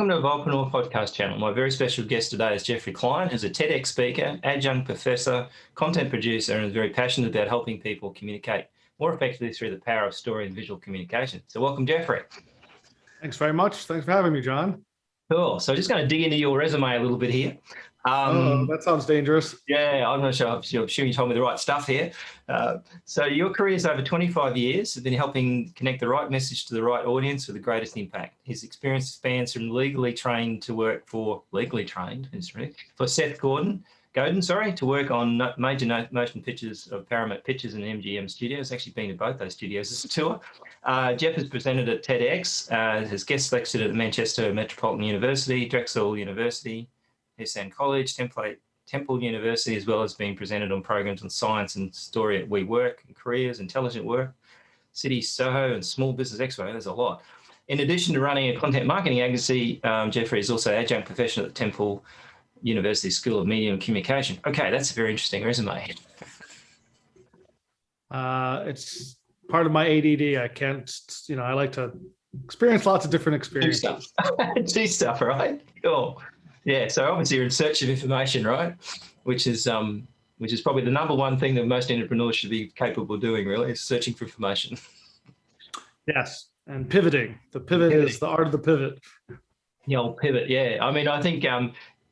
Welcome to Evolvepreneur Podcast Channel. My very special guest today is Geoffrey Klein, who's a Tedx Speaker, Adjunct Professor, content producer, and is very passionate about helping people communicate more effectively through the power of story and visual communication. So welcome, Geoffrey. Thanks very much. Thanks for having me, John. Cool. So just going to dig into your resume a little bit here. That sounds dangerous. Yeah, I'm not sure. I'm sure you told me the right stuff here. So your career is over 25 years. You've been helping connect the right message to the right audience with the greatest impact. His experience spans from legally trained, for Seth Godin, to work on major motion pictures of Paramount Pictures and MGM Studios. Actually been to both those studios as a tour. Geoff has presented at Tedx, has guest lectured at Manchester Metropolitan University, Drexel University, Hussian College, Temple University, as well as being presented on programs on science and story at WeWork and Careers, Intelligent Work, City-Coho and Small Business Expo. There's a lot. In addition to running a content marketing agency, Geoffrey is also Adjunct Professor at the Temple University School of Media and Communication. Okay, that's a very interesting resume. It's part of my ADD. I can't, I like to experience lots of different experiences. Do stuff, right? Cool. Yeah, so obviously you're in search of information, right? Which is probably the number one thing that most entrepreneurs should be capable of doing, really, is searching for information. Yes, and pivoting. The pivot is the art of the pivot. The old pivot, yeah. I mean, I think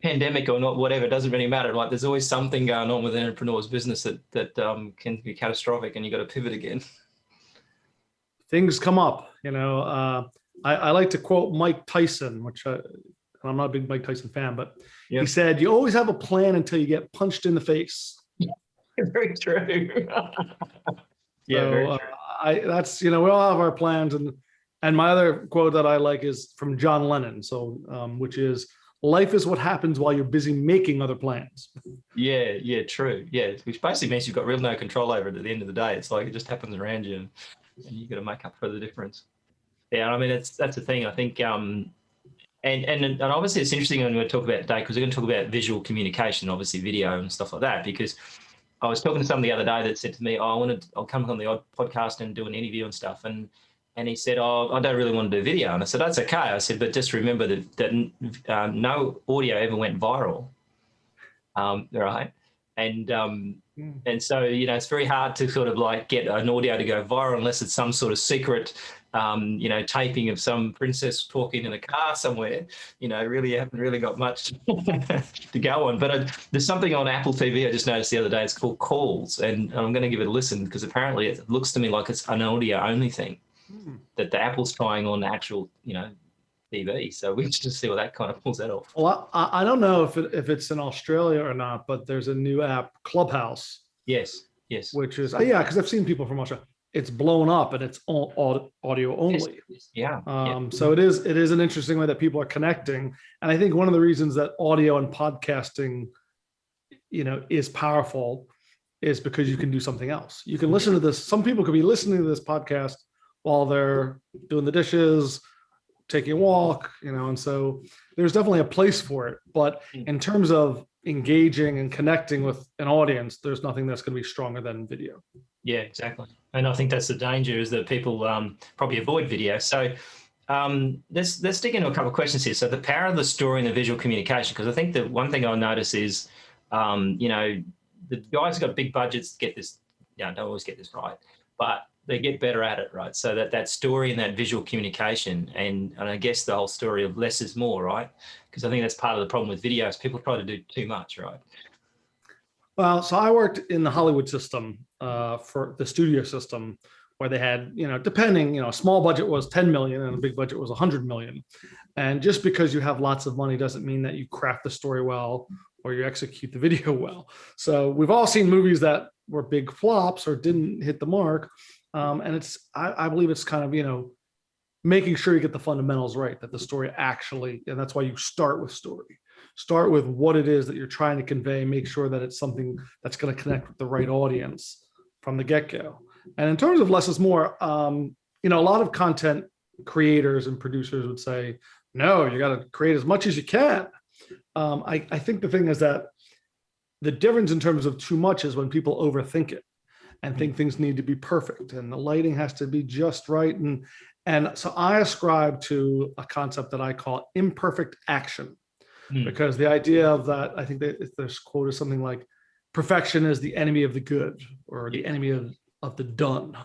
pandemic or not, whatever, it doesn't really matter. Like, there's always something going on with an entrepreneur's business that can be catastrophic, and you got to pivot again. Things come up, I like to quote Mike Tyson, which I'm not a big Mike Tyson fan, but He said, "You always have a plan until you get punched in the face." Very true. Very true. That's, we all have our plans. And my other quote that I like is from John Lennon. Which is, "Life is what happens while you're busy making other plans." Yeah, true. Yeah, which basically means you've got real no control over it at the end of the day. It's like it just happens around you, and you've got to make up for the difference. Yeah, I mean, that's the thing. I think, and obviously it's interesting when we talk about today, because we're going to talk about visual communication, obviously video and stuff like that, because I was talking to someone the other day that said to me, I'll come on the odd podcast and do an interview and stuff. And he said, I don't really want to do video. And I said, that's okay. I said, but just remember that no audio ever went viral. Right. And so, it's very hard to sort of like get an audio to go viral unless it's some sort of secret, taping of some princess talking in a car somewhere. Really haven't really got much to go on. But there's something on Apple TV I just noticed the other day. It's called Calls, and I'm going to give it a listen, because apparently it looks to me like it's an audio only thing that the Apple's trying on actual, TV. So we just see what that kind of pulls that off. Well, I don't know if it's in Australia or not, but there's a new app, Clubhouse. Yes. Which is, because I've seen people from Australia. It's blown up and it's all audio only. Yeah. So it is an interesting way that people are connecting. And I think one of the reasons that audio and podcasting, is powerful is because you can do something else. You can listen to this. Some people could be listening to this podcast while they're doing the dishes, taking a walk, and so there's definitely a place for it. But in terms of engaging and connecting with an audience, there's nothing that's going to be stronger than video. Yeah, exactly. And I think that's the danger, is that people probably avoid video. So let's dig into a couple of questions here. So the power of the story and the visual communication, because I think that one thing I notice is, the guys who got big budgets get this, don't always get this right, but they get better at it, right? So that story and that visual communication, and I guess the whole story of less is more, right? Because I think that's part of the problem with videos. People try to do too much, right? Well, so I worked in the Hollywood system for the studio system, where they had, depending, a small budget was 10 million and a big budget was 100 million. And just because you have lots of money doesn't mean that you craft the story well or you execute the video well. So we've all seen movies that were big flops or didn't hit the mark. And I believe it's kind of, making sure you get the fundamentals right, that the story actually, and that's why you start with story. Start with what it is that you're trying to convey, make sure that it's something that's going to connect with the right audience from the get-go. And in terms of less is more, a lot of content creators and producers would say, no, you got to create as much as you can. I think the thing is that the difference in terms of too much is when people overthink it and think things need to be perfect and the lighting has to be just right. And so I ascribe to a concept that I call imperfect action, because the idea of that, I think that this quote is something like, perfection is the enemy of the good, or the enemy of the done.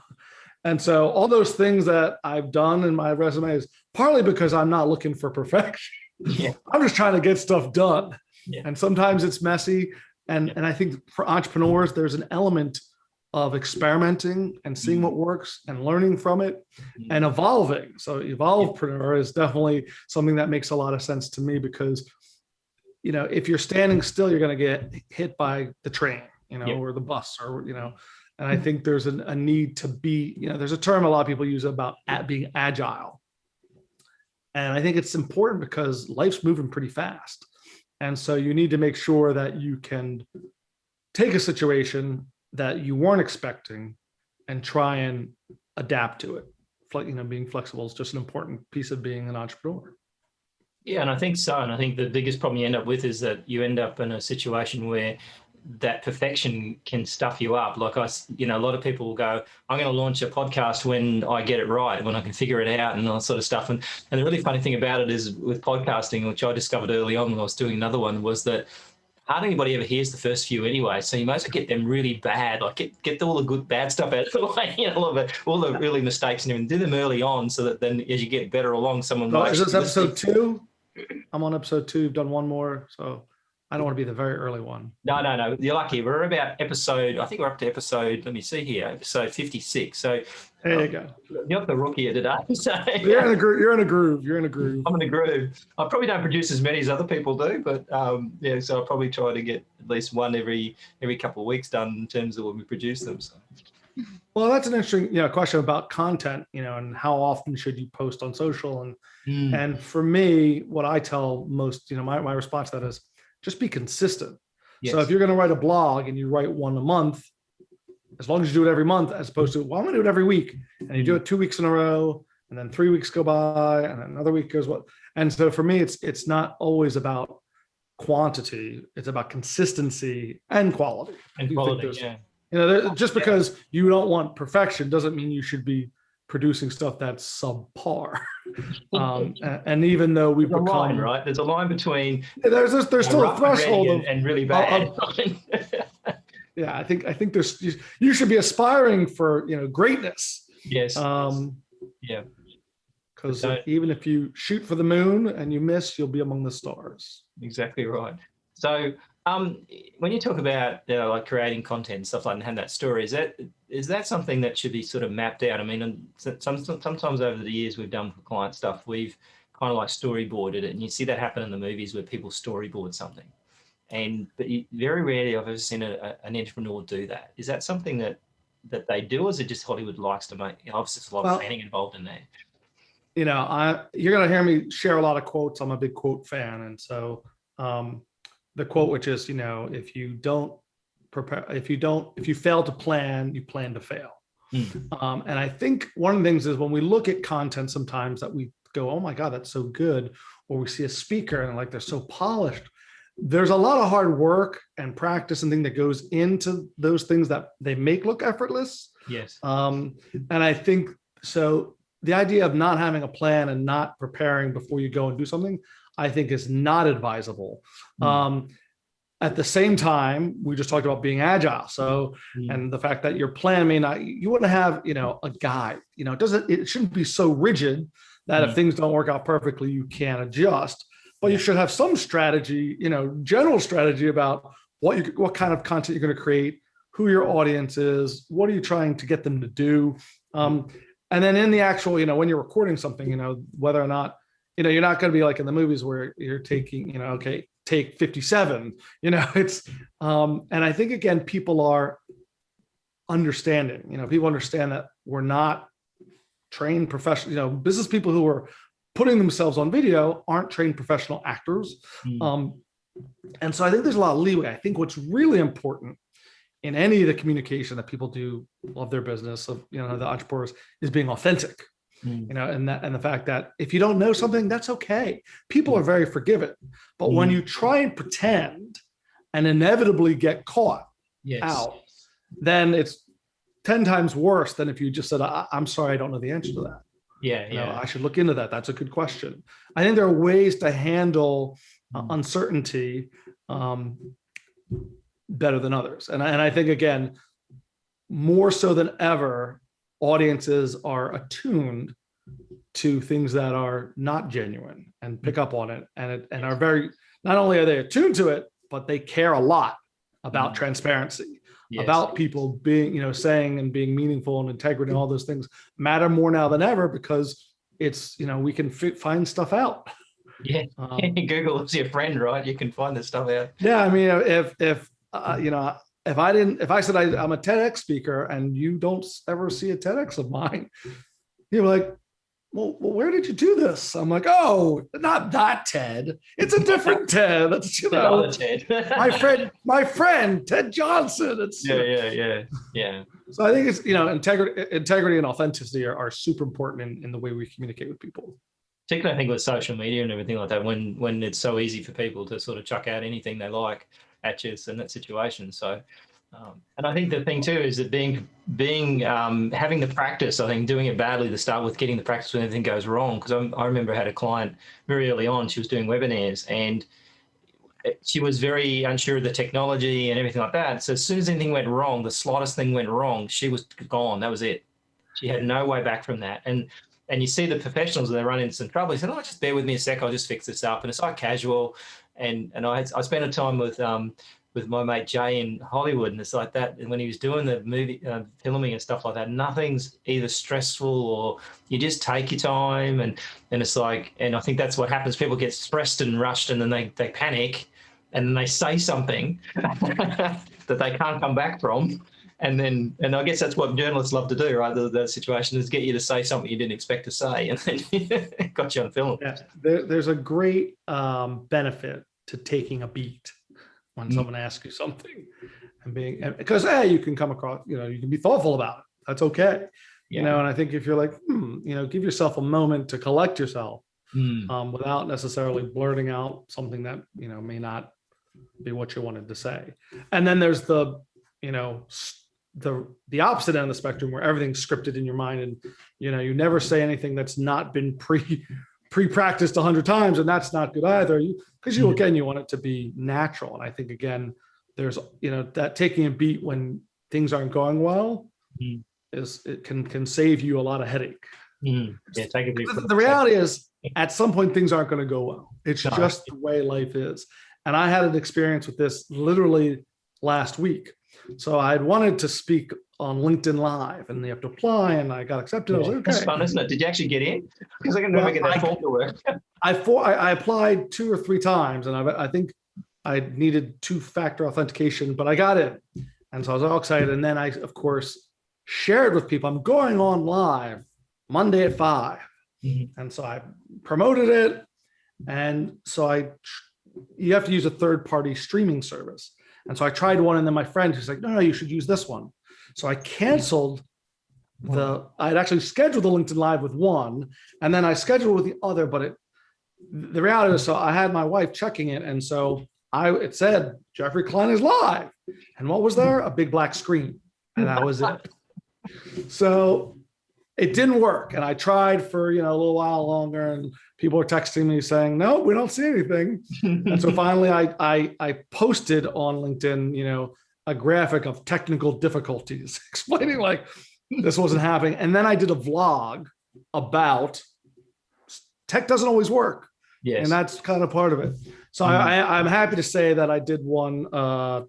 And so all those things that I've done in my resume is partly because I'm not looking for perfection. I'm just trying to get stuff done. And sometimes it's messy. And I think for entrepreneurs, there's an element of experimenting and seeing what works and learning from it and evolving. So Evolvepreneur is definitely something that makes a lot of sense to me, because, you know, if you're standing still, you're going to get hit by the train, you know, or the bus, or, you know, and I think there's a need to be, you know, there's a term a lot of people use about being agile. And I think it's important because life's moving pretty fast. And so you need to make sure that you can take a situation that you weren't expecting and try and adapt to it. You know, being flexible is just an important piece of being an entrepreneur. Yeah, and I think so. And I think the biggest problem you end up with is that you end up in a situation where that perfection can stuff you up. Like you know, a lot of people will go, I'm going to launch a podcast when I get it right, when I can figure it out and all that sort of stuff. And the really funny thing about it is with podcasting, which I discovered early on when I was doing another one, was that hardly anybody ever hears the first few anyway. So you might as well get them really bad, like get all the good, bad stuff out of the way, you know, all the really mistakes and everything, do them early on, so that then as you get better along, someone might. Is this episode 2? I'm on episode 2. You've done one more. So I don't want to be the very early one. No. You're lucky. We're about episode, I think we're up to episode, let me see here, episode 56. So there you go. You're not the rookie here today. So you're in a groove. You're in a groove. I'm in a groove. I probably don't produce as many as other people do, but yeah, so I'll probably try to get at least one every couple of weeks done in terms of when we produce them. So. Well, that's an interesting, you know, question about content, you know, and how often should you post on social? And for me, what I tell most, you know, my response to that is just be consistent. So if you're going to write a blog and you write one a month, as long as you do it every month, as opposed to, well, I'm going to do it every week, and you do it 2 weeks in a row, and then 3 weeks go by, and another week goes what. And so for me, it's not always about quantity; it's about consistency and quality. And quality, yeah. You know, just because you don't want perfection doesn't mean you should be producing stuff that's subpar. And even though we've become, line, right? There's a line between there's still a threshold and really bad. Yeah, I think there's, you should be aspiring for, you know, greatness. Yes. Yeah. Because even if you shoot for the moon and you miss, you'll be among the stars. Exactly right. So when you talk about, you know, like creating content and stuff like that, and have that story, is that something that should be sort of mapped out? I mean, sometimes over the years we've done for client stuff, we've kind of like storyboarded it, and you see that happen in the movies where people storyboard something. But very rarely I've ever seen an entrepreneur do that. Is that something that they do, or is it just Hollywood likes to make? You know, obviously, there's a lot of planning involved in that. You know, you're going to hear me share a lot of quotes. I'm a big quote fan, and so the quote, which is, you know, if you fail to plan, you plan to fail. And I think one of the things is when we look at content sometimes that we go, oh my God, that's so good, or we see a speaker and like they're so polished. There's a lot of hard work and practice and thing that goes into those things that they make look effortless. Yes. And I think so. The idea of not having a plan and not preparing before you go and do something, I think, is not advisable. At the same time, we just talked about being agile. So, and the fact that your plan may not, you want to have, you know, a guide. You know, it shouldn't be so rigid that if things don't work out perfectly, you can't adjust. But you should have some strategy, you know, general strategy about what kind of content you're going to create, who your audience is, what are you trying to get them to do. And then in the actual, you know, when you're recording something, you know, whether or not, you know, you're not going to be like in the movies where you're taking, you know, okay, take 57, you know, it's, and I think, again, people are understanding, you know, people understand that we're not trained professional, you know, business people who are putting themselves on video aren't trained professional actors. And so I think there's a lot of leeway. I think what's really important in any of the communication that people do of their business, of, you know, the entrepreneurs, is being authentic. You know, and the fact that if you don't know something, that's okay. People are very forgiving. But when you try and pretend and inevitably get caught out, then it's 10 times worse than if you just said, I'm sorry, I don't know the answer to that. Yeah, You know, yeah. I should look into that. That's a good question. I think there are ways to handle uncertainty better than others. And I think, again, more so than ever, audiences are attuned to things that are not genuine and pick up on it, and are very, not only are they attuned to it, but they care a lot about transparency, Yes. about people being, you know, saying and being meaningful and integrity and all those things matter more now than ever, because it's, you know, we can find stuff out. Yeah. Google is your friend, right? You can find this stuff out. Yeah, I mean, if you know, if I said I'm a TEDx speaker and you don't ever see a TEDx of mine, you're like, well, where did you do this? I'm like, oh, not that TED. It's a different TED. That's, you know, Ted. my friend Ted Johnson. It's yeah. So I think it's, you know, integrity and authenticity are super important in the way we communicate with people. Particularly, I think with social media and everything like that, when it's so easy for people to sort of chuck out anything they like at you in that situation. So, and I think the thing too is that having the practice, I think doing it badly to start with, getting the practice when everything goes wrong. Because I remember I had a client very early on, she was doing webinars and she was very unsure of the technology and everything like that. So as soon as anything went wrong, the slightest thing went wrong, she was gone. That was it. She had no way back from that. And you see the professionals when they run into some trouble, they say, "Oh, just bear with me a sec, I'll just fix this up." And it's like casual. And I spent a time with my mate Jay in Hollywood, and it's like that. And when he was doing the movie filming and stuff like that, nothing's either stressful or you just take your time. And it's like, and I think that's what happens. People get stressed and rushed, and then they panic, and then they say something that they can't come back from. And I guess that's what journalists love to do, right? The situation is get you to say something you didn't expect to say, and then it got you on film. Yeah, there's a great benefit to taking a beat when someone asks you something, and because you can come across, you know, you can be thoughtful about it. That's okay. Yeah. You know, and I think if you're like, you know, give yourself a moment to collect yourself without necessarily blurting out something that, you know, may not be what you wanted to say. And then there's the, you know, the opposite end of the spectrum where everything's scripted in your mind, and, you know, you never say anything that's not been pre-practiced 100 times, and that's not good either. Because you want it to be natural. And I think, again, there's, you know, that taking a beat when things aren't going well it can save you a lot of headache. Yeah, take a beat. The reality is, at some point things aren't going to go well. It's just the way life is. And I had an experience with this literally last week. So I had wanted to speak on LinkedIn Live, and you have to apply, and I got accepted. I was like, okay. That's fun, isn't it? Did you actually get in? Because I can never get that form to work. I applied 2 or 3 times, and I think I needed 2-factor authentication, but I got in. And so I was all excited. And then I, of course, shared with people, I'm going on live Monday at 5. And so I promoted it. And so you have to use a third-party streaming service. And so I tried one, and then my friend who's like, no, you should use this one. So I canceled I'd actually scheduled the LinkedIn Live with one, and then I scheduled with the other, but the reality is, so I had my wife checking it. And so it said, Geoffrey Klein is live. And what was there? A big black screen. And that was it. So it didn't work. And I tried for, you know, a little while longer, and people were texting me saying, no, we don't see anything. And so finally I posted on LinkedIn, you know, a graphic of technical difficulties explaining like this wasn't happening. And then I did a vlog about tech doesn't always work. Yes. And that's kind of part of it. So I'm happy to say that I did one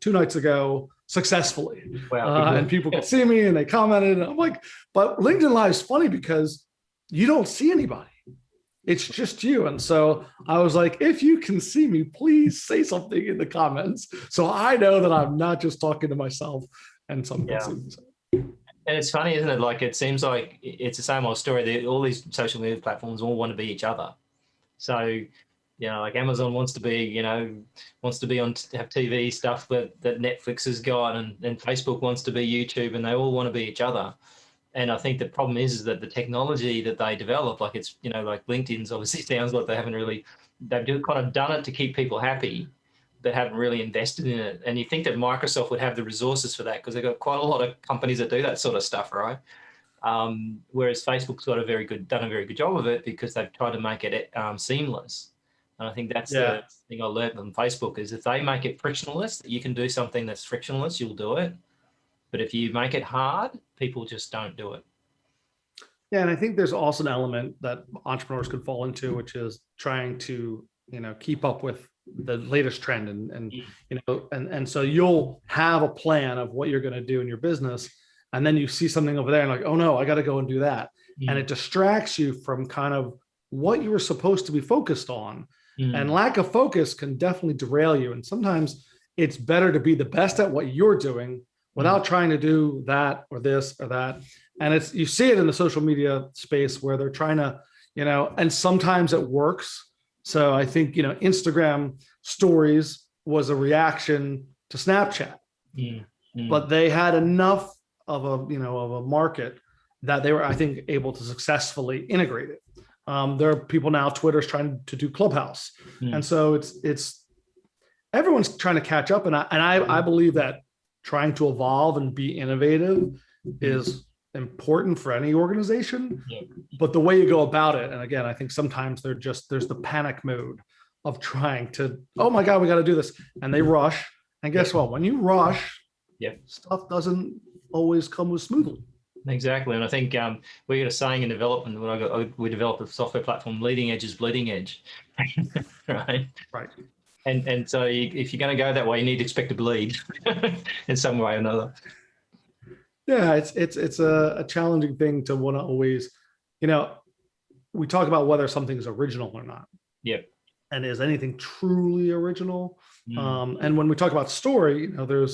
2 nights ago successfully. Wow. And people could see me and they commented. And I'm like, but LinkedIn Live is funny because you don't see anybody. It's just you. And so I was like, if you can see me, please say something in the comments, so I know that I'm not just talking to myself and some. And it's funny, isn't it? Like, it seems like it's the same old story. All these social media platforms all want to be each other. So, you know, like Amazon wants to be on, have TV stuff that Netflix has got, and Facebook wants to be YouTube, and they all want to be each other. And I think the problem is that the technology that they develop, like it's, you know, like LinkedIn's obviously sounds like they've kind of done it to keep people happy, but haven't really invested in it. And you think that Microsoft would have the resources for that, because they've got quite a lot of companies that do that sort of stuff, right? Whereas Facebook's done a very good job of it because they've tried to make it seamless. And I think that's the thing I learned on Facebook is if they make it frictionless, that you can do something that's frictionless, you'll do it. But if you make it hard, people just don't do it. Yeah, and I think there's also an element that entrepreneurs could fall into, which is trying to, keep up with the latest trend, and so you'll have a plan of what you're going to do in your business, and then you see something over there and like, oh no, I got to go and do that, and it distracts you from kind of what you were supposed to be focused on, and lack of focus can definitely derail you. And sometimes it's better to be the best at what you're doing without trying to do that or this or that. And you see it in the social media space where they're trying to, and sometimes it works. So I think, Instagram stories was a reaction to Snapchat, but they had enough of a market that they were, I think, able to successfully integrate it. There are people now, Twitter's trying to do Clubhouse. And so it's everyone's trying to catch up. And I believe that trying to evolve and be innovative is important for any organization, but the way you go about it, and again, I think sometimes there's the panic mode of trying to, oh my God, we got to do this, and they rush. And guess what? When you rush, stuff doesn't always come smoothly. Exactly, and I think we got a saying in development when we developed a software platform: leading edge is bleeding edge, right? Right. And so if you're going to go that way, you need to expect to bleed in some way or another. Yeah, it's a challenging thing to want to always, we talk about whether something's original or not. Yep. And is anything truly original? And when we talk about story, there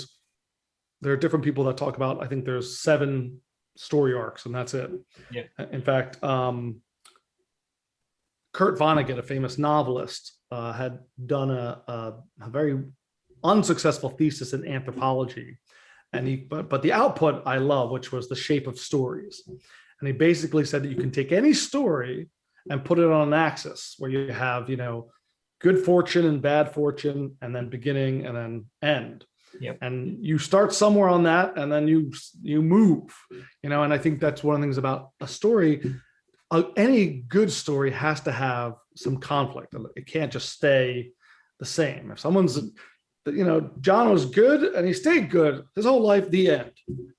are different people that talk about, I think there's 7 story arcs and that's it. Yeah. In fact, Kurt Vonnegut, a famous novelist, had done a very unsuccessful thesis in anthropology. And but the output I love, which was the shape of stories. And he basically said that you can take any story and put it on an axis where you have, good fortune and bad fortune, and then beginning and then end. Yep. And you start somewhere on that, and then you move, and I think that's one of the things about a story. Any good story has to have some conflict. It can't just stay the same. If someone's, John was good and he stayed good his whole life, the end.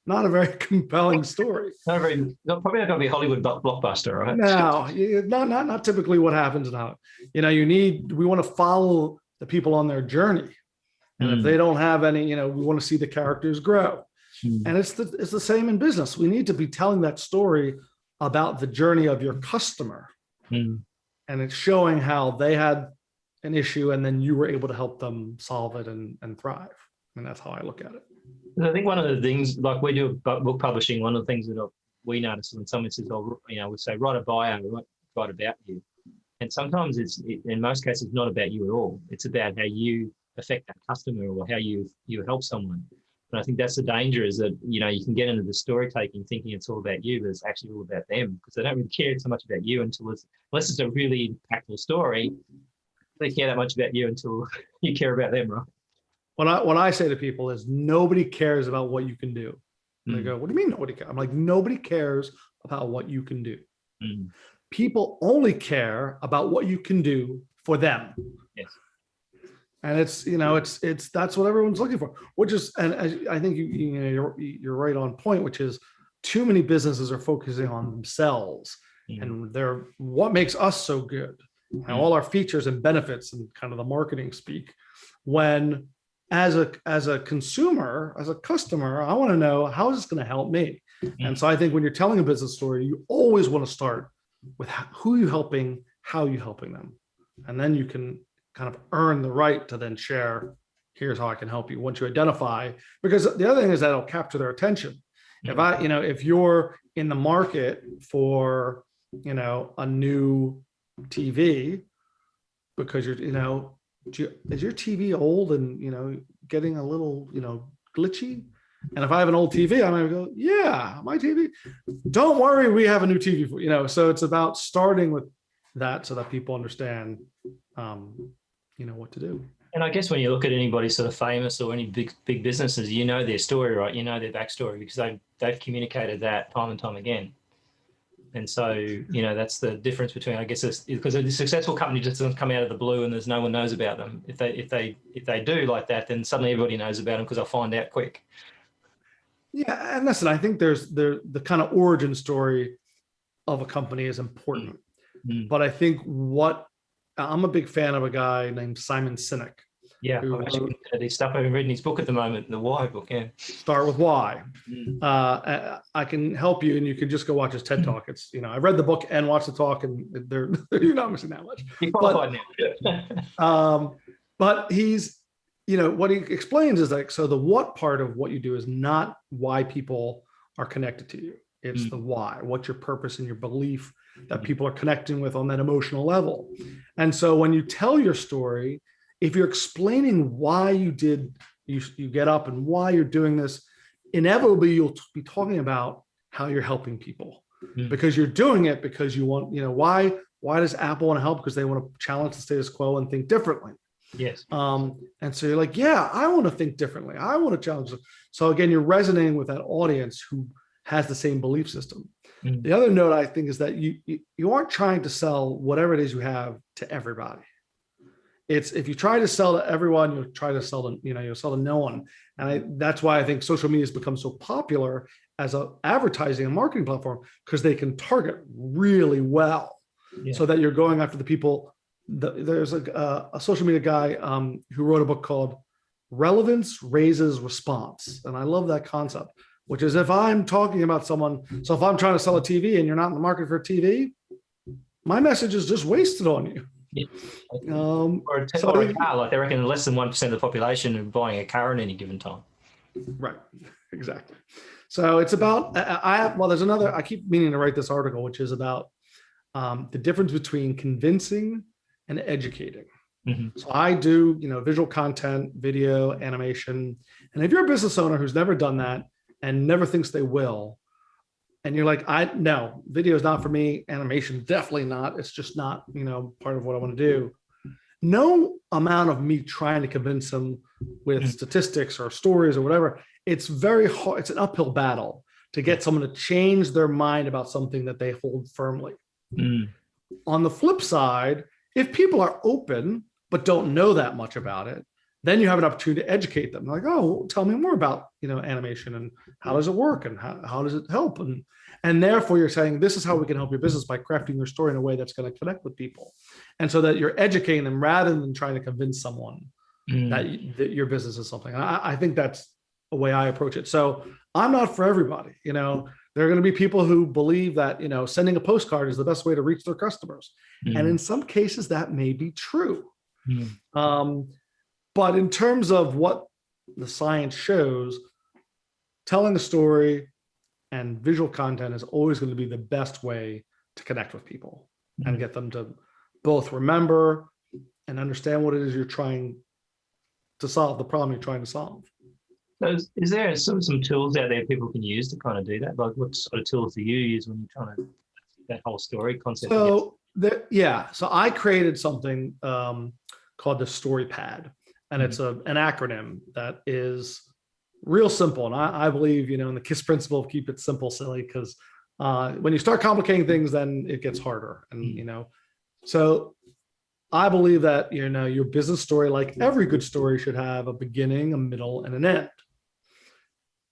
Not a very compelling story. Probably not going to be a Hollywood blockbuster, right? No, not typically what happens now. We want to follow the people on their journey. And if they don't have any, we want to see the characters grow. And it's the same in business. We need to be telling that story about the journey of your customer. And it's showing how they had an issue and then you were able to help them solve it and thrive. And that's how I look at it. I think one of the things, like we do book publishing, one of the things that we notice in some instances, we say, write a bio, write about you. And sometimes in most cases, not about you at all. It's about how you affect that customer or how you help someone. And I think that's the danger, is that, you can get into the story taking thinking it's all about you, but it's actually all about them, because they don't really care so much about you unless it's a really impactful story. They care that much about you until you care about them, right? What I say to people is nobody cares about what you can do. And they go, what do you mean nobody cares? I'm like, nobody cares about what you can do. People only care about what you can do for them. Yes. And it's that's what everyone's looking for, which is, and I think you're right on point, which is too many businesses are focusing on themselves and they're what makes us so good. All our features and benefits and kind of the marketing speak, when as a consumer, as a customer, I want to know, how is this going to help me? And so I think when you're telling a business story, you always want to start with who you're helping, how you're helping them. And then you can kind of earn the right to then share, here's how I can help you once you identify, because the other thing is that it'll capture their attention. If you're in the market for, a new TV, because is your TV old and getting a little glitchy? And if I have an old TV, I'm gonna go, yeah, my TV. Don't worry, we have a new TV for So it's about starting with that so that people understand, what to do. And I guess when you look at anybody sort of famous or any big businesses, their story, right? Their backstory, because they've communicated that time and time again. And so, that's the difference between, I guess, because a successful company just doesn't come out of the blue and there's no one knows about them. If they do like that, then suddenly everybody knows about them because they'll find out quick. Yeah, and listen, I think there's the kind of origin story of a company is important. But I think I'm a big fan of a guy named Simon Sinek. Yeah, I've actually been looking at his stuff. I've been reading his book at the moment, the Why book. Yeah, Start with Why. I can help you, and you can just go watch his TED Talk. It's I've read the book and watched the talk, and you're not missing that much. You're qualified now. But he's what he explains is like, so the what part of what you do is not why people are connected to you. It's the why. What's your purpose and your belief that people are connecting with on that emotional level. And so when you tell your story, if you're explaining why you get up and why you're doing this, inevitably you'll be talking about how you're helping people because you're doing it because you want, why does Apple want to help? Because they want to challenge the status quo and think differently. Yes. And so you're like, yeah, I want to think differently. I want to challenge them. So again, you're resonating with that audience who has the same belief system. The other note I think is that you aren't trying to sell whatever it is you have to everybody. It's if you try to sell to everyone, you'll try to sell to, you'll sell to no one. And that's why I think social media has become so popular as an advertising and marketing platform, because they can target really well so that you're going after the people. There's a social media guy who wrote a book called Relevance Raises Response. And I love that concept, which is if I'm talking about someone, so if I'm trying to sell a TV and you're not in the market for a TV, my message is just wasted on you. Yeah. Or a car, like they reckon less than 1% of the population are buying a car at any given time. Right, exactly. So it's about, there's another, I keep meaning to write this article, which is about the difference between convincing and educating. So I do, visual content, video, animation. And if you're a business owner who's never done that and never thinks they will, and you're like, no, video is not for me. Animation, definitely not. It's just not, part of what I want to do. No amount of me trying to convince them with statistics or stories or whatever. It's very hard. It's an uphill battle to get someone to change their mind about something that they hold firmly. On the flip side, if people are open, but don't know that much about it, then you have an opportunity to educate them. Like, oh, tell me more about, animation and how does it work and how does it help? And therefore you're saying, this is how we can help your business by crafting your story in a way that's going to connect with people. And so that you're educating them rather than trying to convince someone that your business is something. I think that's a way I approach it. So I'm not for everybody, there are going to be people who believe that, sending a postcard is the best way to reach their customers. And in some cases that may be true. But in terms of what the science shows, telling a story and visual content is always going to be the best way to connect with people and get them to both remember and understand what it is you're trying to solve, the problem you're trying to solve. Is there some tools out there people can use to kind of do that? Like what sort of tools do you use when you're trying to that whole story concept? So I created something called the Story Pad. And it's an acronym that is real simple. And I believe, in the KISS principle of keep it simple, silly, because when you start complicating things, then it gets harder. And, so I believe that, your business story, like every good story, should have a beginning, a middle, and an end,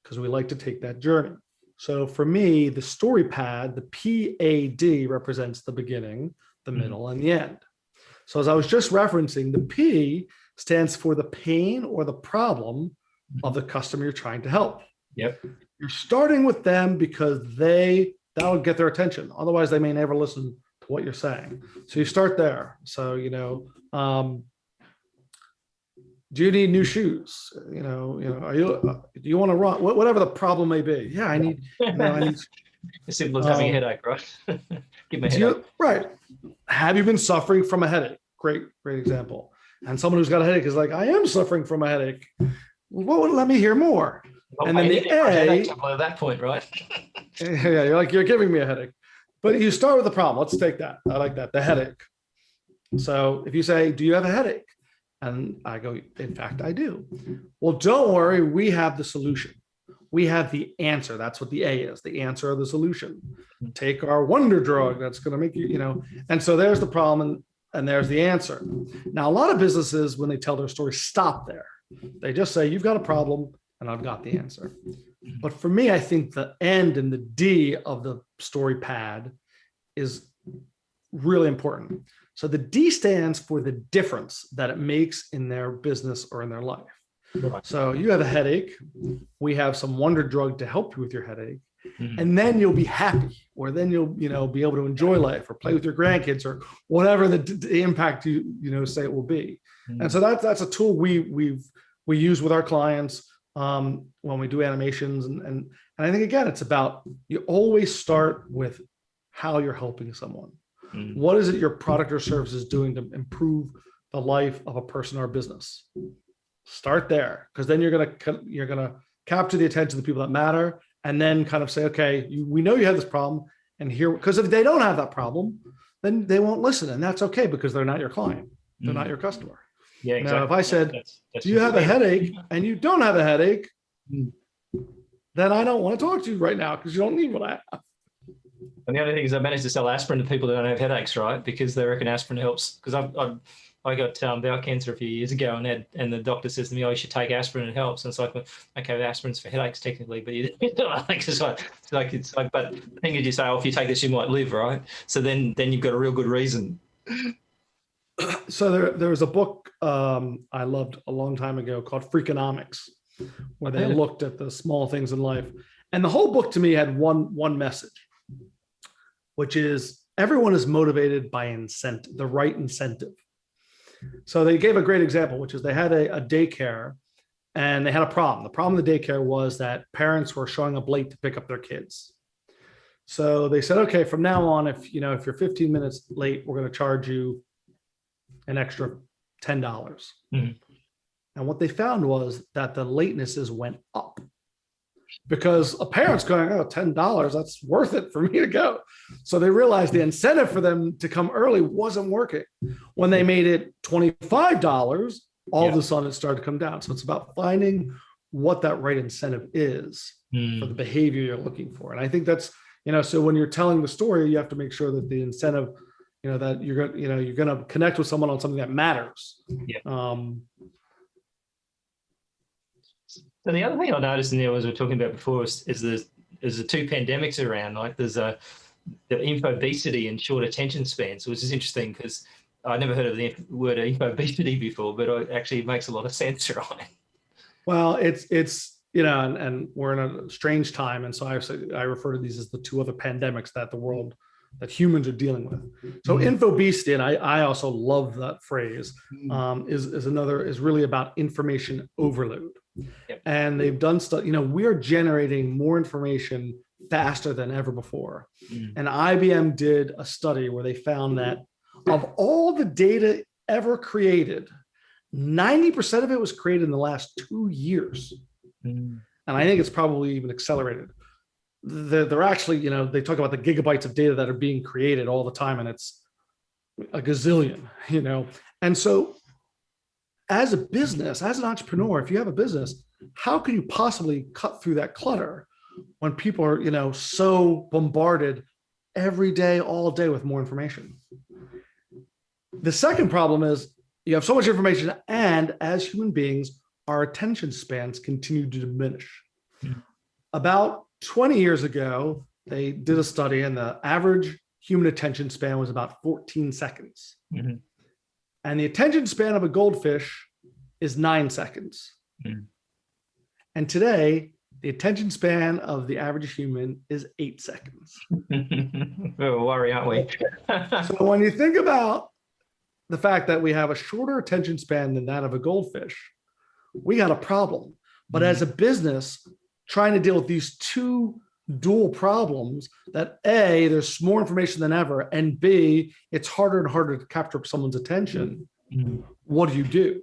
because we like to take that journey. So for me, the Story Pad, the PAD represents the beginning, the middle, and the end. So as I was just referencing, the P stands for the pain or the problem of the customer you're trying to help. Yep. You're starting with them because that'll get their attention. Otherwise, they may never listen to what you're saying. So you start there. So, do you need new shoes? Do you want to run? Whatever the problem may be. Yeah, I need. As simple as having a headache, right? Give me a headache. Right. Have you been suffering from a headache? Great example. And someone who's got a headache is like, I am suffering from a headache. Well, let me hear more. And then the A, at that point, right? Yeah, you're like, you're giving me a headache. But you start with the problem. Let's take that. I like that, the headache. So if you say, do you have a headache? And I go, in fact, I do. Well, don't worry, we have the solution. we have the answer. That's what the A is, the answer of the solution. Take our wonder drug that's going to make you, and so there's the problem and there's the answer. Now, a lot of businesses, when they tell their story, stop there. They just say, you've got a problem and I've got the answer. But for me, I think the end and the D of the story pad is really important. So the D stands for the difference that it makes in their business or in their life. Right. So you have a headache. We have some wonder drug to help you with your headache. And then you'll be happy, or then you'll, be able to enjoy life or play with your grandkids or whatever the impact you say it will be. And so that's a tool we use with our clients when we do animations. And I think, again, it's about, you always start with how you're helping someone. What is it your product or service is doing to improve the life of a person or a business? Start there, because then you're gonna capture the attention of the people that matter, and then kind of say, okay, we know you have this problem, and here, because if they don't have that problem, then they won't listen, and that's okay, because they're not your client, they're not your customer. Yeah, exactly. Now, if I said, do you have a headache, and you don't have a headache, then I don't want to talk to you right now, because you don't need what I have. And the other thing is, I managed to sell aspirin to people that don't have headaches, right? Because they reckon aspirin helps. Because I got bowel cancer a few years ago, and the doctor says to me, "Oh, you should take aspirin; it helps." And it's like, okay, aspirin's for headaches technically, but it's like, but the thing is, you say, "Oh, if you take this, you might live," right? So then you've got a real good reason. So there was a book I loved a long time ago called Freakonomics, where they looked at the small things in life, and the whole book to me had one message, which is everyone is motivated by incentive, the right incentive. So they gave a great example, which is they had a daycare and they had a problem. The problem with the daycare was that parents were showing up late to pick up their kids. So they said, okay, from now on, if you're 15 minutes late, we're going to charge you an extra $10. And what they found was that the latenesses went up, because a parent's going, oh, $10, that's worth it for me to go. So they realized the incentive for them to come early wasn't working. When they made it $25, all of a sudden it started to come down. So it's about finding what that right incentive is for the behavior you're looking for. And I think that's, so when you're telling the story, you have to make sure that the incentive, that you're going to connect with someone on something that matters. So the other thing I noticed, Neil, as we were talking about before, is the two pandemics around. Like there's the infobesity and short attention spans, which is interesting because I never heard of the word infobesity before, but it actually makes a lot of sense, right? Well, it's and we're in a strange time, and so I refer to these as the two other pandemics that humans are dealing with. So infobesity, and I also love that phrase, is really about information overload. And they've done stuff, we are generating more information faster than ever before. And IBM did a study where they found that of all the data ever created, 90% of it was created in the last 2 years. And I think it's probably even accelerated. They're actually, they talk about the gigabytes of data that are being created all the time, and it's a gazillion, And so as a business, as an entrepreneur, if you have a business, how can you possibly cut through that clutter when people are, so bombarded every day, all day with more information? The second problem is you have so much information, and as human beings, our attention spans continue to diminish. About 20 years ago, they did a study, and the average human attention span was about 14 seconds. And the attention span of a goldfish is 9 seconds. And today, the attention span of the average human is 8 seconds. We're a worry, aren't we? So when you think about the fact that we have a shorter attention span than that of a goldfish, we got a problem. But as a business, trying to deal with these two dual problems, that A, there's more information than ever, and B, it's harder and harder to capture someone's attention. What do you do?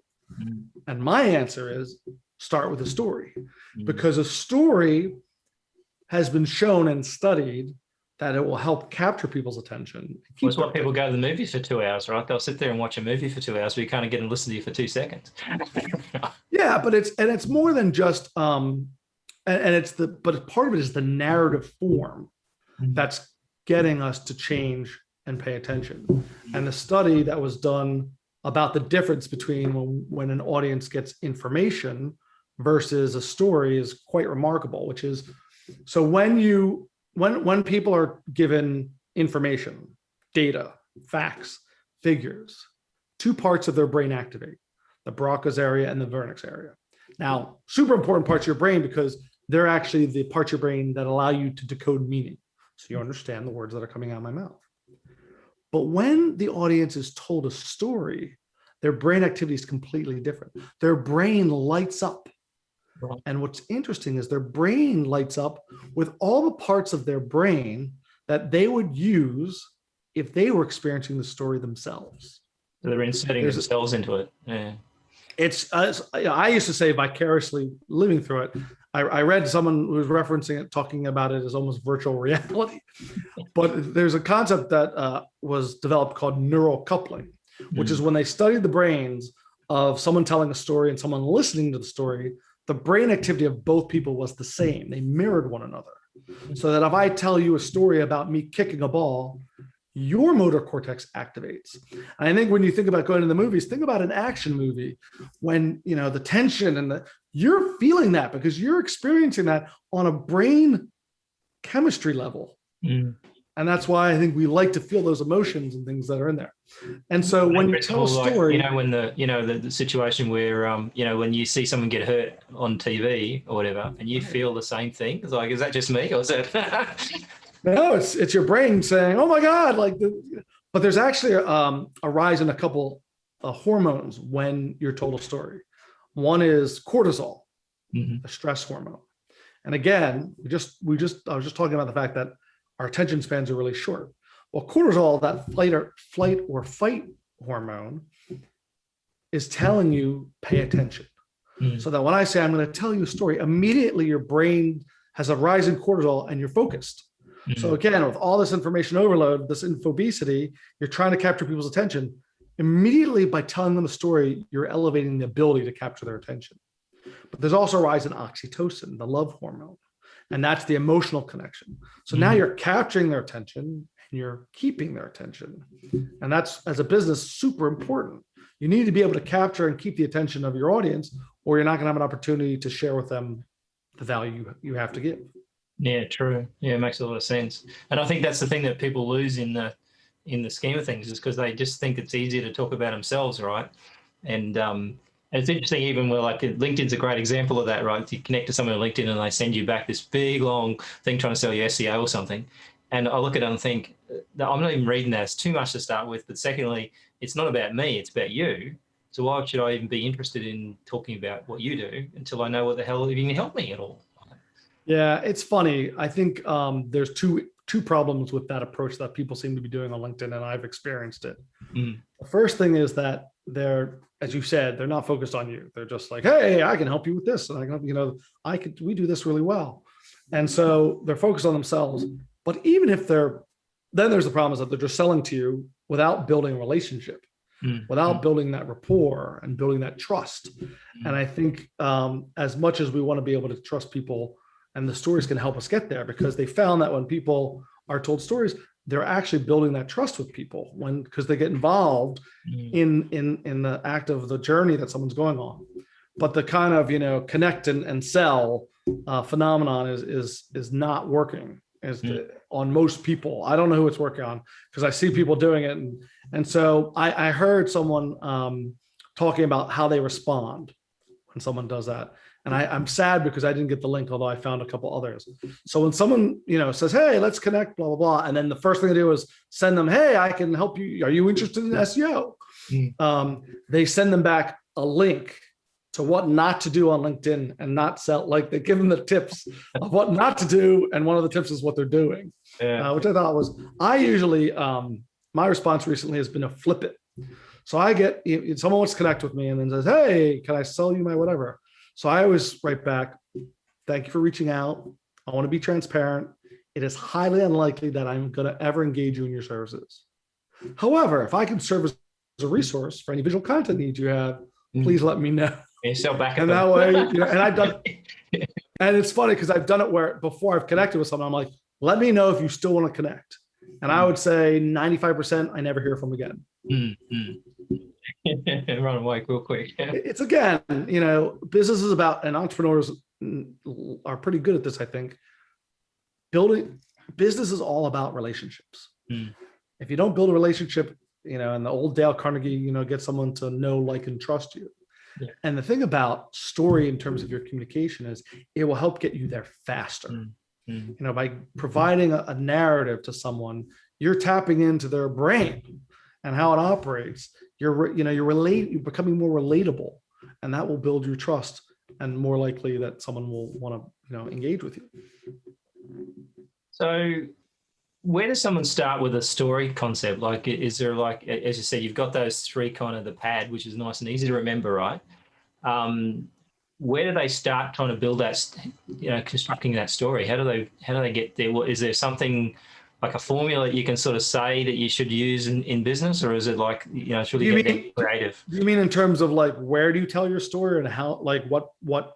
And my answer is start with a story, because a story has been shown and studied that it will help capture people's attention. Well, it's what people go to the movies for 2 hours, right? They'll sit there and watch a movie for 2 hours, but you can't get them to listen to you for 2 seconds. Yeah, but it's more than just and but part of it is the narrative form that's getting us to change and pay attention. And the study that was done about the difference between when an audience gets information versus a story is quite remarkable, which is, so when people are given information, data, facts, figures, two parts of their brain activate, the Broca's area and the Wernicke's area. Now, super important parts of your brain because they're actually the parts of your brain that allow you to decode meaning. So you understand the words that are coming out of my mouth. But when the audience is told a story, their brain activity is completely different. Their brain lights up. And what's interesting is their brain lights up with all the parts of their brain that they would use if they were experiencing the story themselves. So they're inserting themselves into it. Yeah. It's, I used to say vicariously living through it. I read someone who was referencing it, talking about it as almost virtual reality. But there's a concept that was developed called neural coupling, which is when they studied the brains of someone telling a story and someone listening to the story, the brain activity of both people was the same. They mirrored one another. So that if I tell you a story about me kicking a ball, your motor cortex activates. And I think when you think about going to the movies, think about an action movie when, you know, the tension and you're feeling that because you're experiencing that on a brain chemistry level. And that's why I think we like to feel those emotions and things that are in there. And so when you tell a story, like, when the situation where, when you see someone get hurt on TV or whatever, and you feel the same thing, it's like, is that just me or is it? No, it's your brain saying, "Oh my God!" But there's actually a rise in a couple of hormones when you're told a story. One is cortisol, a stress hormone, and again, I was just talking about the fact that our attention spans are really short. Well, cortisol, that flight or fight hormone, is telling you pay attention. So that when I say I'm going to tell you a story, immediately your brain has a rise in cortisol and you're focused. So again, with all this information overload, this infobesity, you're trying to capture people's attention. Immediately by telling them a story, you're elevating the ability to capture their attention. But there's also a rise in oxytocin, the love hormone, and that's the emotional connection. So now you're capturing their attention and you're keeping their attention. And that's, as a business, super important. You need to be able to capture and keep the attention of your audience, or you're not going to have an opportunity to share with them the value you have to give. Yeah, true. Yeah, it makes a lot of sense. And I think that's the thing that people lose in the scheme of things, is because they just think it's easier to talk about themselves, right? And it's interesting, even where, like, LinkedIn's a great example of that, right? You connect to someone on LinkedIn and they send you back this big long thing trying to sell you SEO or something. And I look at it and think, I'm not even reading that. It's too much to start with. But secondly, it's not about me, it's about you. So why should I even be interested in talking about what you do until I know what the hell, if you can help me at all? Yeah, it's funny. I think there's two problems with that approach that people seem to be doing on LinkedIn, and I've experienced it. The first thing is that they're, as you said, they're not focused on you. They're just like, hey, I can help you with this, and I can, we do this really well. And so they're focused on themselves. But even if then there's the problem is that they're just selling to you without building a relationship, without building that rapport and building that trust. And I think as much as we want to be able to trust people, and the stories can help us get there, because they found that when people are told stories, they're actually building that trust with people because they get involved in the act of the journey that someone's going on. But the kind of, connect and sell phenomenon is not working on most people. I don't know who it's working on, because I see people doing it. And so I heard someone talking about how they respond when someone does that. And I'm sad because I didn't get the link, although I found a couple others. So when someone, says, hey, let's connect, blah, blah, blah. And then the first thing I do is send them, hey, I can help you. Are you interested in SEO? They send them back a link to what not to do on LinkedIn and not sell. Like, they give them the tips of what not to do. And one of the tips is what they're doing, which I thought was, I usually, my response recently has been to flip it. So I get, someone wants to connect with me and then says, hey, can I sell you my whatever? So I always write back, thank you for reaching out. I want to be transparent. It is highly unlikely that I'm going to ever engage you in your services. However, if I can serve as a resource for any visual content needs you have, please let me know. You sell back and that way, and I've done, And it's funny because I've done it where before I've connected with someone, I'm like, let me know if you still want to connect. And I would say 95%, I never hear from again. Run away real quick. It's again, business is about, and entrepreneurs are pretty good at this, I think. Building business is all about relationships. If you don't build a relationship, and the old Dale Carnegie, get someone to know, like, and trust you. Yeah. And the thing about story in terms of your communication is it will help get you there faster. By providing a narrative to someone, you're tapping into their brain and how it operates. You're becoming more relatable, and that will build your trust, and more likely that someone will want to, engage with you. So where does someone start with a story concept? Like, is there, like, as you said, you've got those three kind of the pad, which is nice and easy to remember, right? Where do they start trying to build that, constructing that story? How do they get there? Is there something like a formula that you can sort of say that you should use in business, or is it like, it's really getting creative? Do you mean in terms of like, where do you tell your story and how, like what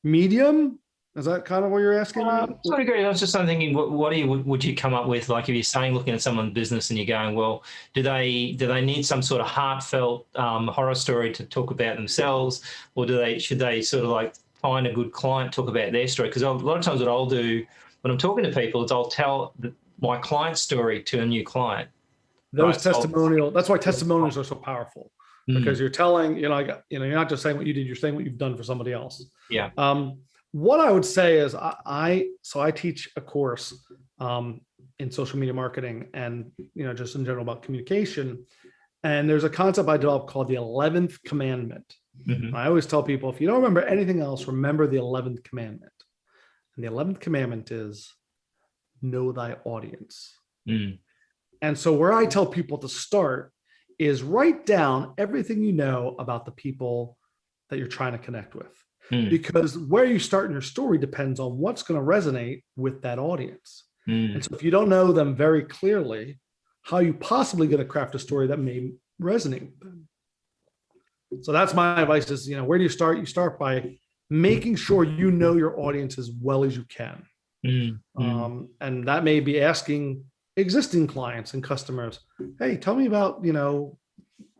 medium? Is that kind of what you're asking me? I agree. I was just thinking, would you come up with, like, if you're saying, looking at someone's business and you're going, well, do they need some sort of heartfelt horror story to talk about themselves, or should they sort of like find a good client, talk about their story? Because a lot of times what I'll do when I'm talking to people is I'll tell my client's story to a new client. Those testimonial. That's why testimonials are so powerful, because you're telling, you're not just saying what you did, you're saying what you've done for somebody else. Yeah. What I would say is I teach a course in social media marketing and, just in general about communication. And there's a concept I developed called the 11th commandment. I always tell people, if you don't remember anything else, remember the 11th commandment. And the 11th commandment is know thy audience. And so where I tell people to start is write down everything you know about the people that you're trying to connect with. Because where you start in your story depends on what's going to resonate with that audience. And so if you don't know them very clearly, how are you possibly going to craft a story that may resonate with them? So that's my advice is, where do you start? You start by making sure you know your audience as well as you can. And that may be asking existing clients and customers, hey, tell me about, the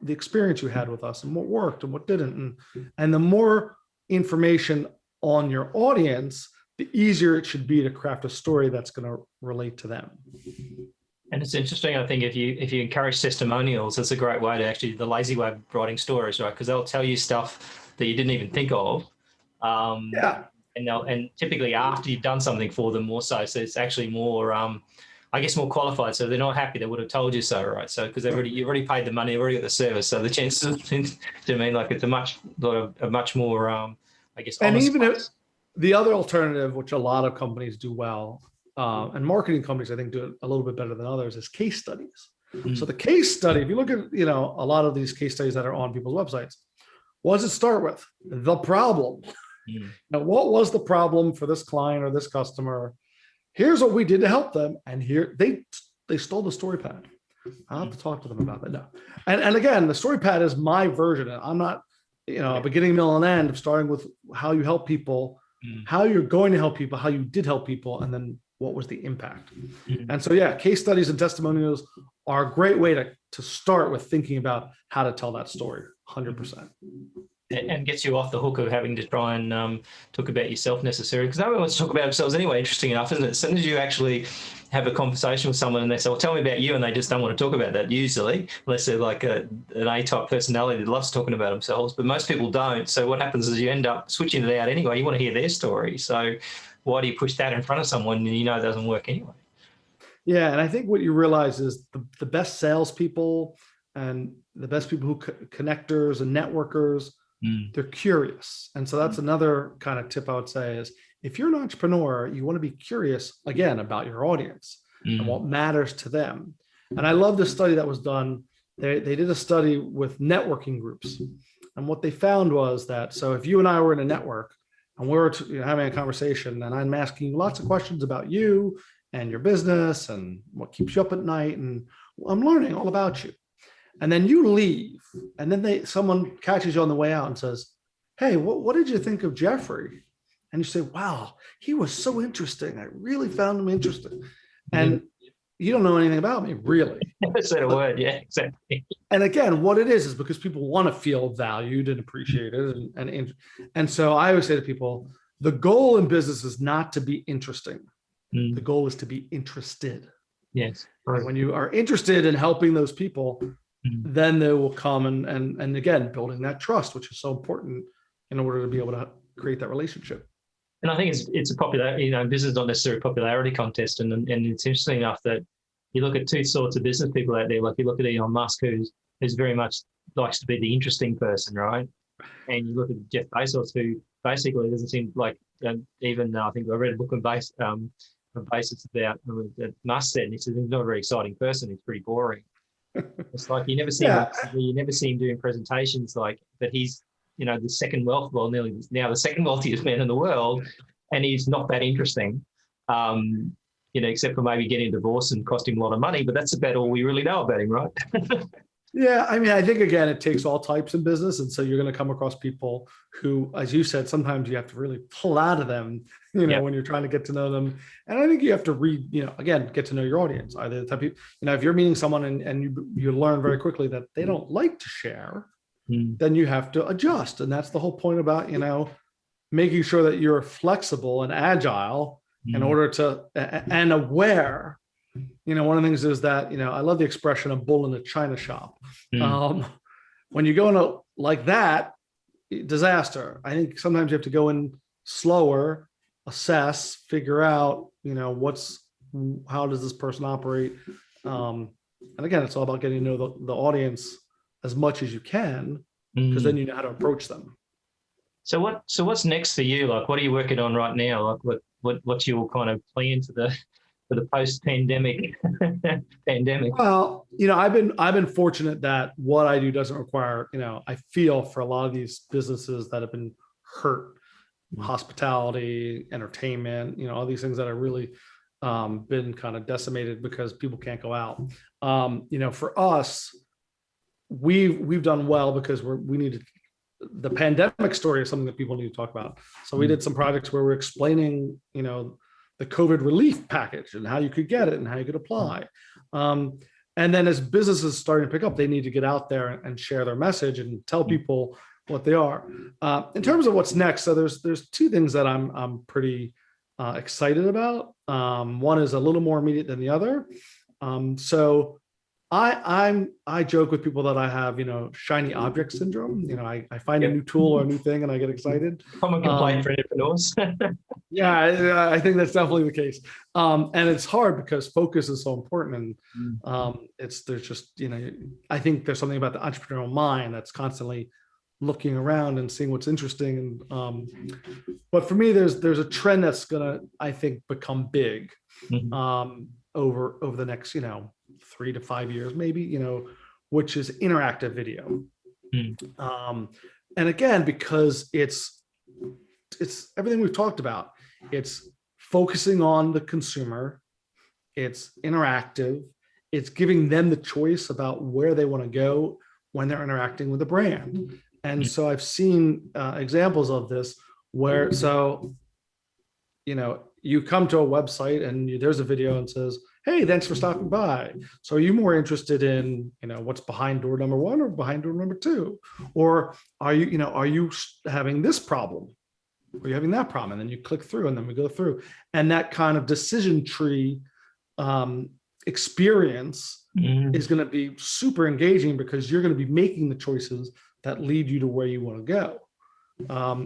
experience you had with us and what worked and what didn't. And the more information on your audience, the easier it should be to craft a story that's going to relate to them. And it's interesting, I think, if you encourage testimonials, it's a great way to actually, the lazy way of writing stories, right? Because they'll tell you stuff that you didn't even think of. And typically after you've done something for them more so it's actually more, I guess, more qualified. So they're not happy, they would have told you so, right? So because you've already paid the money, you've already got the service. So the chances, it's a much more, I guess, and even if the other alternative, which a lot of companies do well, and marketing companies, I think, do it a little bit better than others, is case studies. So the case study, if you look at, a lot of these case studies that are on people's websites, what does it start with? The problem. Now, what was the problem for this client or this customer? Here's what we did to help them. And here they stole the story pad. I'll have to talk to them about that. No. And again, the story pad is my version. I'm not, a beginning, middle, and end of starting with how you help people, how you're going to help people, how you did help people, and then what was the impact. And so, case studies and testimonials are a great way to start with thinking about how to tell that story. 100%. And gets you off the hook of having to try and talk about yourself necessarily, because no one wants to talk about themselves anyway. Interesting enough, isn't it? As soon as you actually have a conversation with someone and they say, well, tell me about you, and they just don't want to talk about that usually, unless they're like an A-type personality that loves talking about themselves, but most people don't. So what happens is you end up switching it out anyway. You want to hear their story. So why do you push that in front of someone and it doesn't work anyway? Yeah, and I think what you realize is the best salespeople and the best people who connectors and networkers, they're curious. And so that's another kind of tip I would say is, if you're an entrepreneur, you want to be curious, again, about your audience and what matters to them. And I love the study that was done. They did a study with networking groups. And what they found was that, so if you and I were in a network and we were having a conversation and I'm asking you lots of questions about you and your business and what keeps you up at night, and I'm learning all about you. And then you leave, and then someone catches you on the way out and says, hey, what did you think of Geoffrey? and you say, wow, he was so interesting. I really found him interesting. And you don't know anything about me, really. Never said a word. Yeah, exactly. And again, what it is because people want to feel valued and appreciated. And so I always say to people, the goal in business is not to be interesting. The goal is to be interested. Yes. And when you are interested in helping those people, then they will come and again, building that trust, which is so important in order to be able to create that relationship. And I think it's a popular, business is not necessarily a popularity contest. And it's interesting enough that you look at two sorts of business people out there. Like you look at Elon Musk, who's very much likes to be the interesting person, right? And you look at Jeff Bezos, who basically doesn't seem like, even I think I read a book on Bezos about that Musk said, and he said he's not a very exciting person. He's pretty boring. It's like you never see him doing presentations like, but he's the second nearly now the second wealthiest man in the world, and he's not that interesting. Except for maybe getting a divorce and costing a lot of money, but that's about all we really know about him, right? Yeah, I mean, I think, again, it takes all types in business. And so you're going to come across people who, as you said, sometimes you have to really pull out of them, when you're trying to get to know them. And I think you have to read, again, get to know your audience. Either the type of, if you're meeting someone and you learn very quickly that they don't like to share, then you have to adjust. And that's the whole point about, making sure that you're flexible and agile in order to, and aware. One of the things is that, I love the expression "a bull in a china shop." When you go in like that, disaster. I think sometimes you have to go in slower, assess, figure out, how does this person operate? And again, it's all about getting to know the audience as much as you can, because then you know how to approach them. So what's next for you? Like, what are you working on right now? Like, what's your kind of plan for the post-pandemic pandemic? Well, I've been fortunate that what I do doesn't require, I feel for a lot of these businesses that have been hurt, hospitality, entertainment, all these things that have really been kind of decimated because people can't go out. For us, we've done well because we needed. The pandemic story is something that people need to talk about. So we did some projects where we're explaining, the COVID relief package and how you could get it and how you could apply. And then as businesses starting to pick up, they need to get out there and share their message and tell people what they are. In terms of what's next, so there's two things that I'm pretty excited about. One is a little more immediate than the other. So I joke with people that I have, shiny object syndrome. I find a new tool or a new thing and I get excited. Common complaint for entrepreneurs. Yeah, I think that's definitely the case. And it's hard because focus is so important. And there's just, I think there's something about the entrepreneurial mind that's constantly looking around and seeing what's interesting. And but for me, there's a trend that's gonna, I think, become big over the next, 3 to 5 years, maybe, which is interactive video. And again, because it's everything we've talked about. It's focusing on the consumer. It's interactive. It's giving them the choice about where they want to go when they're interacting with the brand. And so I've seen examples of this where, you come to a website and there's a video and says, "Hey, thanks for stopping by. So are you more interested in, what's behind door number 1 or behind door number 2? Or are you having this problem? Or are you having that problem?" And then you click through and then we go through. And that kind of decision tree experience is going to be super engaging because you're going to be making the choices that lead you to where you want to go.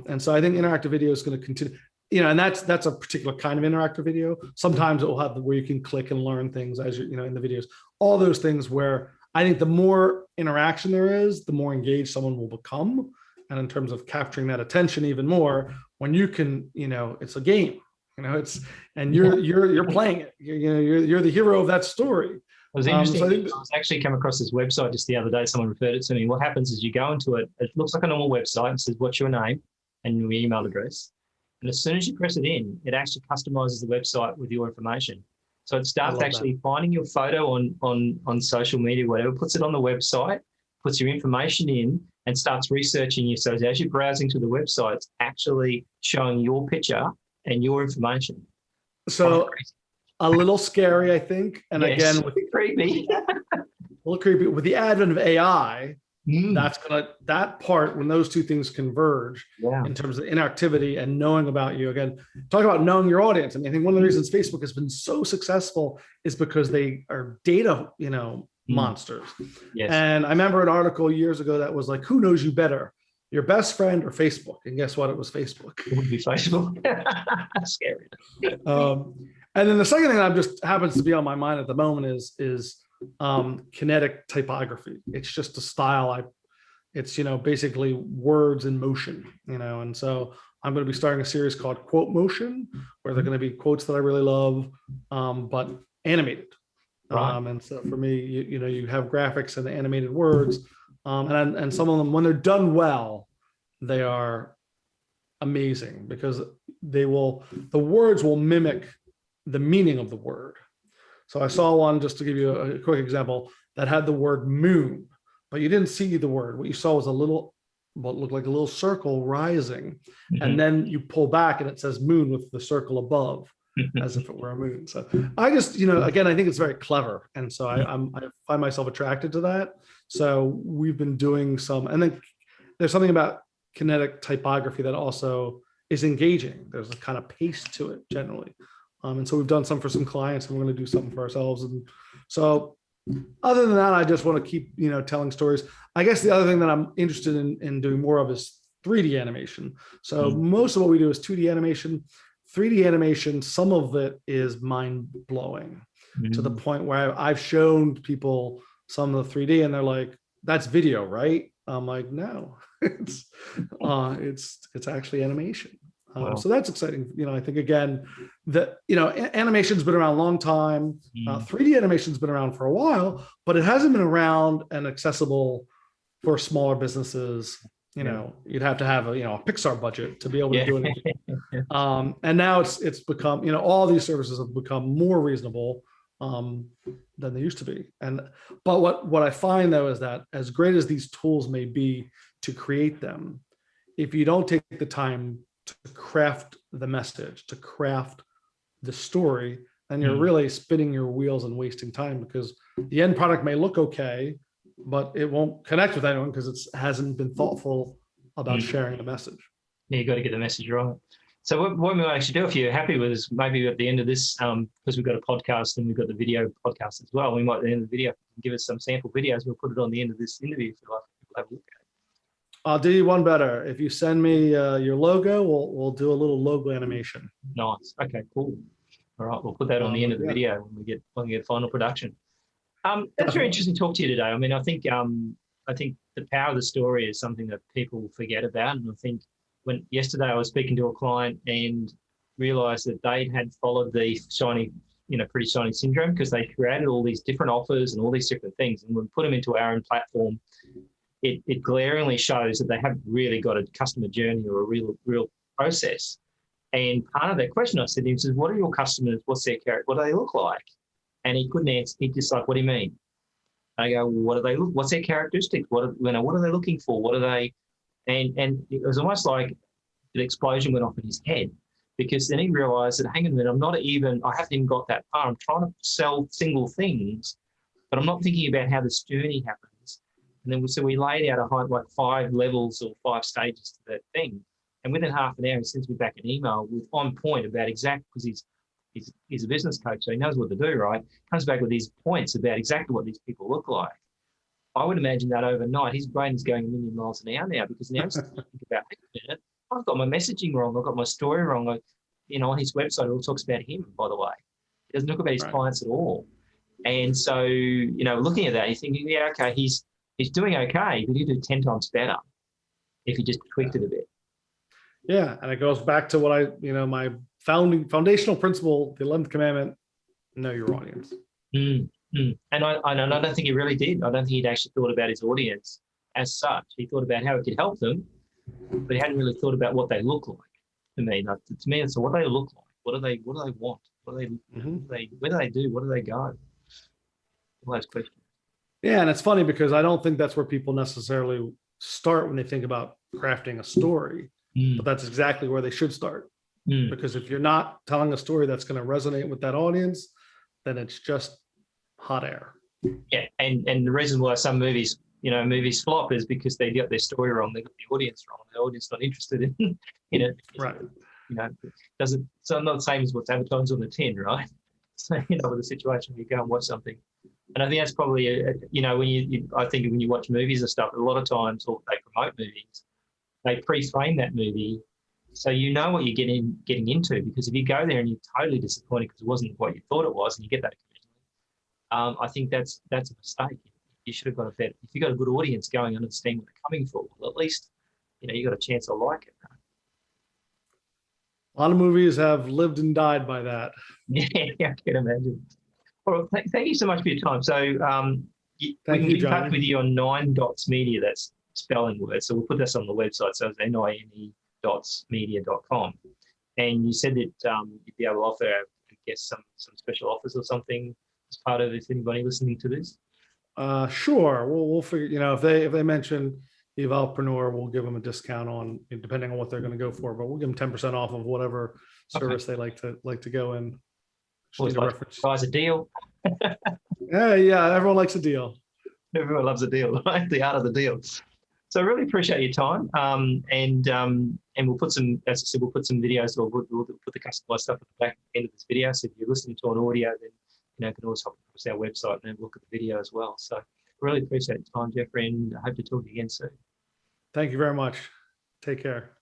And so I think interactive video is going to continue. And that's a particular kind of interactive video. Sometimes it will have where you can click and learn things as you're, in the videos, all those things where I think the more interaction there is, the more engaged someone will become. And in terms of capturing that attention even more, when you can, it's a game, and you're playing it, you're the hero of that story. It was interesting. I was actually came across this website just the other day. Someone referred it to me. What happens is you go into it. It looks like a normal website and says, "What's your name?" and your email address. And as soon as you press it in, it actually customizes the website with your information. So it starts actually finding your photo on social media, whatever, puts it on the website, puts your information in, and starts researching you. So as you're browsing to the website, it's actually showing your picture and your information. So a little scary, I think. And yes, again, with creepy. a little creepy with the advent of AI, that part, when those two things converge in terms of interactivity and knowing about you, again, talk about knowing your audience. I mean, I think one of the reasons Facebook has been so successful is because they are data, monsters. Yes. And I remember an article years ago that was like, who knows you better, your best friend or Facebook? And guess what? It was Facebook. It would be Facebook. Scary. And then the second thing that just happens to be on my mind at the moment is kinetic typography. It's just a style. It's basically words in motion. And so I'm going to be starting a series called Quote Motion, where they're going to be quotes that I really love, but animated. Right. And so for me, you have graphics and animated words, and some of them, when they're done well, they are amazing because the words will mimic the meaning of the word. So I saw one, just to give you a quick example, that had the word moon, but you didn't see the word. What you saw was what looked like a little circle rising. And then you pull back and it says moon with the circle above, as if it were a moon. So I just, again, I think it's very clever. And so I find myself attracted to that. So we've been doing some, and then there's something about kinetic typography that also is engaging. There's a kind of pace to it generally. And so we've done some for some clients, and we're going to do something for ourselves. And so other than that, I just want to keep, telling stories. I guess the other thing that I'm interested in doing more of is 3D animation. So most of what we do is 2D animation. 3D animation, some of it is mind blowing to the point where I've shown people some of the 3D and they're like, that's video, right? I'm like, no, it's actually animation. Wow. So that's exciting. I think again that, animation's been around a long time. 3D animation's been around for a while, but it hasn't been around and accessible for smaller businesses. You'd have to have a Pixar budget to be able to do it. And now it's become, all these services have become more reasonable than they used to be. But what I find though is that as great as these tools may be to create them, if you don't take the time to craft the message, to craft the story, then you're really spinning your wheels and wasting time, because the end product may look okay, but it won't connect with anyone because it hasn't been thoughtful about sharing the message. Yeah, you got to get the message right. So what we might actually do, if you're happy with us, maybe at the end of this, because we've got a podcast and we've got the video podcast as well, we might at the end of the video give us some sample videos. We'll put it on the end of this interview if you like. People have a look at it. I'll do you one better. If you send me your logo, we'll do a little logo animation. Nice. Okay, cool. All right, we'll put that on the end of the video when we get final production. That's very interesting to talk to you today. I mean, I think the power of the story is something that people forget about. And I think yesterday I was speaking to a client and realized that they had followed the pretty shiny syndrome, because they created all these different offers and all these different things. And when we put them into our own platform, it glaringly shows that they haven't really got a customer journey or a real process. And part of that question I said to him is, what are your customers? What's their character? What do they look like? And he couldn't answer. He's just like, what do you mean? I go, what do they look? What's their characteristics? What are they looking for? What are they? And it was almost like an explosion went off in his head, because then he realized that, hang on a minute, I haven't even got that far. I'm trying to sell single things, but I'm not thinking about how this journey happens. And then we laid out like 5 levels or 5 stages to that thing. And within half an hour, he sends me back an email with on point about because he's a business coach, so he knows what to do, right? Comes back with these points about exactly what these people look like. I would imagine that overnight, his brain is going a million miles an hour now, because now he's thinking about, wait a minute, I've got my messaging wrong. I've got my story wrong. On his website, it all talks about him, by the way. It doesn't talk about his clients at all. And so, looking at that, you're thinking, yeah, okay, he's doing okay, but he'd do 10 times better if he just tweaked it a bit. Yeah, and it goes back to what my foundational principle, the 11th commandment: know your audience. And I don't think he really did. I don't think he'd actually thought about his audience as such. He thought about how it could help them, but he hadn't really thought about what they look like. To me, it's what they look like. What do they want? Where do they do? Where do they go? All those questions. Yeah, and it's funny because I don't think that's where people necessarily start when they think about crafting a story, but that's exactly where they should start. Because if you're not telling a story that's going to resonate with that audience, then it's just hot air. Yeah, and the reason why some movies, movies flop is because they got their story wrong, they got the audience wrong, the audience not interested in it. Right. Doesn't. So I'm not the same as what's advertised on the tin, right? So with a situation where you go and watch something, and I think that's probably I think when you watch movies and stuff, a lot of times, or they promote movies, they pre-frame that movie so you know what you're getting into. Because if you go there and you're totally disappointed because it wasn't what you thought it was, and you get that occasionally, I think that's a mistake. You should have got a better. If you've got a good audience going and understand what they're coming for, well, at least you got a chance to like it. Right? A lot of movies have lived and died by that. Yeah, I can imagine. Well, thank you so much for your time. So we can get in touch with you on 9dotsmedia. That's spelling word. So we'll put this on the website. So it's NINE.media.com. And you said that you'd be able to offer, I guess, some special offers or something as part of if anybody listening to this. Sure. We'll figure. If they mention Evolvepreneur, we'll give them a discount on, depending on what they're going to go for. But we'll give them 10% off of whatever service they like to go in. Buys a deal. Yeah, everyone likes a deal. Everyone loves a deal, right? The art of the deal. So I really appreciate your time. And we'll put some, as I said, we'll put some videos, or we'll put the customized stuff at the back end of this video. So if you're listening to an audio, then you can always hop across our website and look at the video as well. So really appreciate your time, Geoffrey, and I hope to talk to you again soon. Thank you very much. Take care.